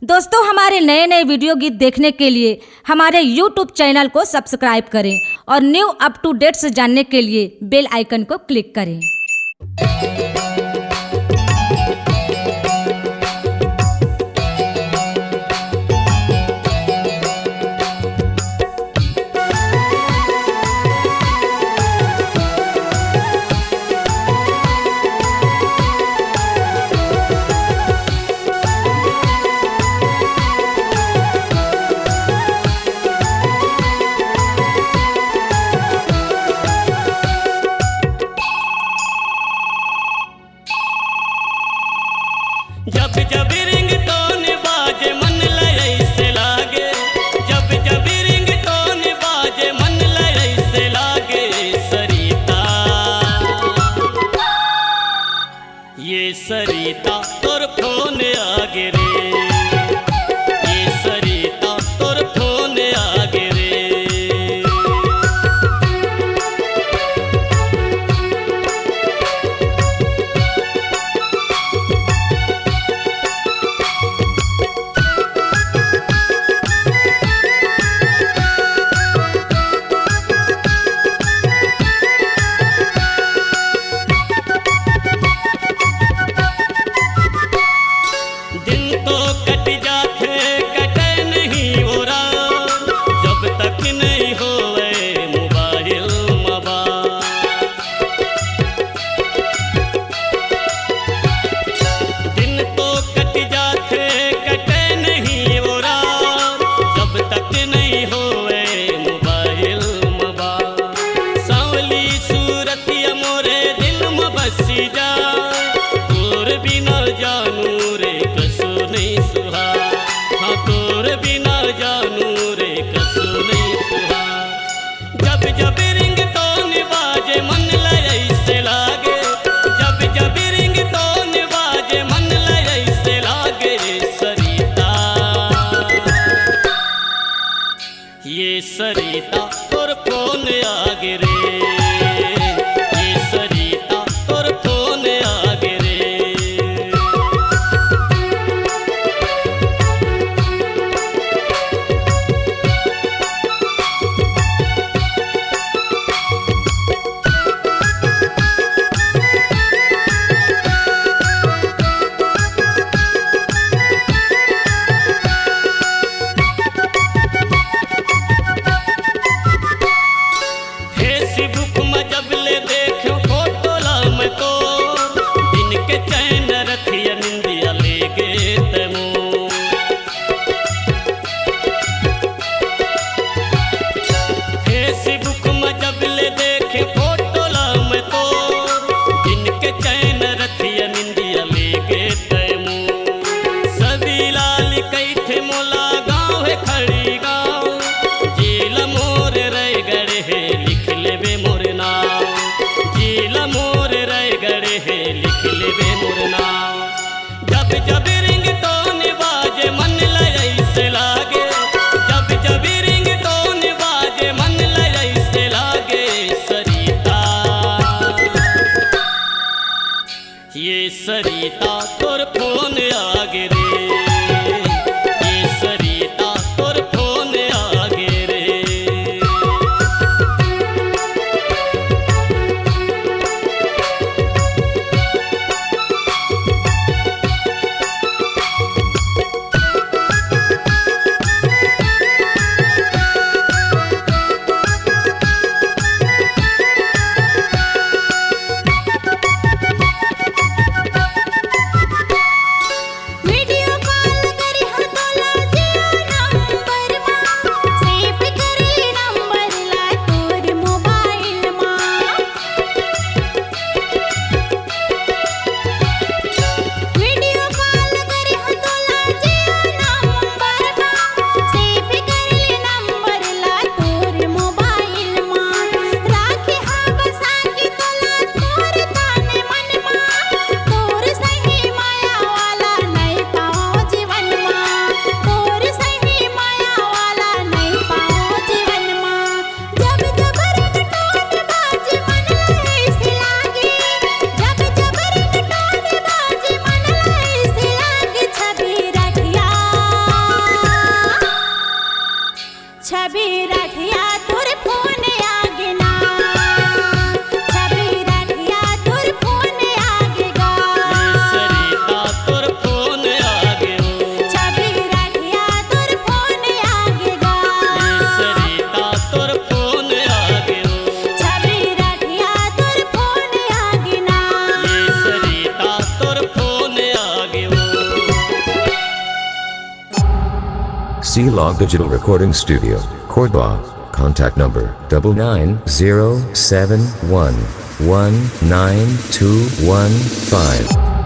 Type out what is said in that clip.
दोस्तों, हमारे नए नए वीडियो गीत देखने के लिए हमारे YouTube चैनल को सब्सक्राइब करें और न्यू अप टू डेट्स जानने के लिए बेल आइकन को क्लिक करें। जब जब रिंगटोन बाजे मन लय से लागे, जब जब रिंगटोन बाजे मन लय से लागे। सरिता ये सरिता तोर फोन आगे रे, ये सरिता तोर फोन आगे रे। दिन तो कट जाते कटे नहीं हो रहा, जब तक नहीं होवे मोबाइल मबा। दिन तो कट जाते कटे नहीं हो रहा, जब तक नहीं होवे मोबाइल मबा। सांवली सूरत मोरे दिल में बसी जा, तोर बिना जानू रे कसो नहीं सुहा। हाँ तोर बिना जानू रे कसो नहीं सुहा। जब जब रिंगटोन बाजे मन लय से लागे, जब जब रिंगटोन बाजे मन लय से लागे। सरिता ये सरिता तोर फोन आगे रे, ये सरिता तोर फोन आगे रे। फेसबुक में जब ले देखो फोटो ला मैं तो, दिन के चैन रथिया निंदिया ले गे तमो। फेसबुक में जब ले देखे फोटो ला मैं तो, दिन के चैन रथिया निंदिया ले गे तमो। सभी लाल कैथे मोला गाँव है खड़ी गाँव, जेल मोर रह गड़े है लिख लेबे मोर नाम। जेल मोर रह गड़े है लिख लेबे मोर नाम। जब जब रिंगटोन बाजे मन लय से लागे, जब जब रिंगटोन बाजे मन लय से लागे। सरिता ये सरिता तोर फोन आगे रे, ये सरिता तोर फोन आगे रे। छवि रखिया तुर फोन आगे ना छवि रखिया तुर फोन आगे गा सरिता तोर फोन आगे हो छवि रखिया तुर फोन आगे गा सरिता तोर फोन आगे हो छवि रखिया तुर फोन आगे ना सरिता तोर फोन आगे हो C-Log Digital Recording Studio, Cordoba. Contact number 99071192115.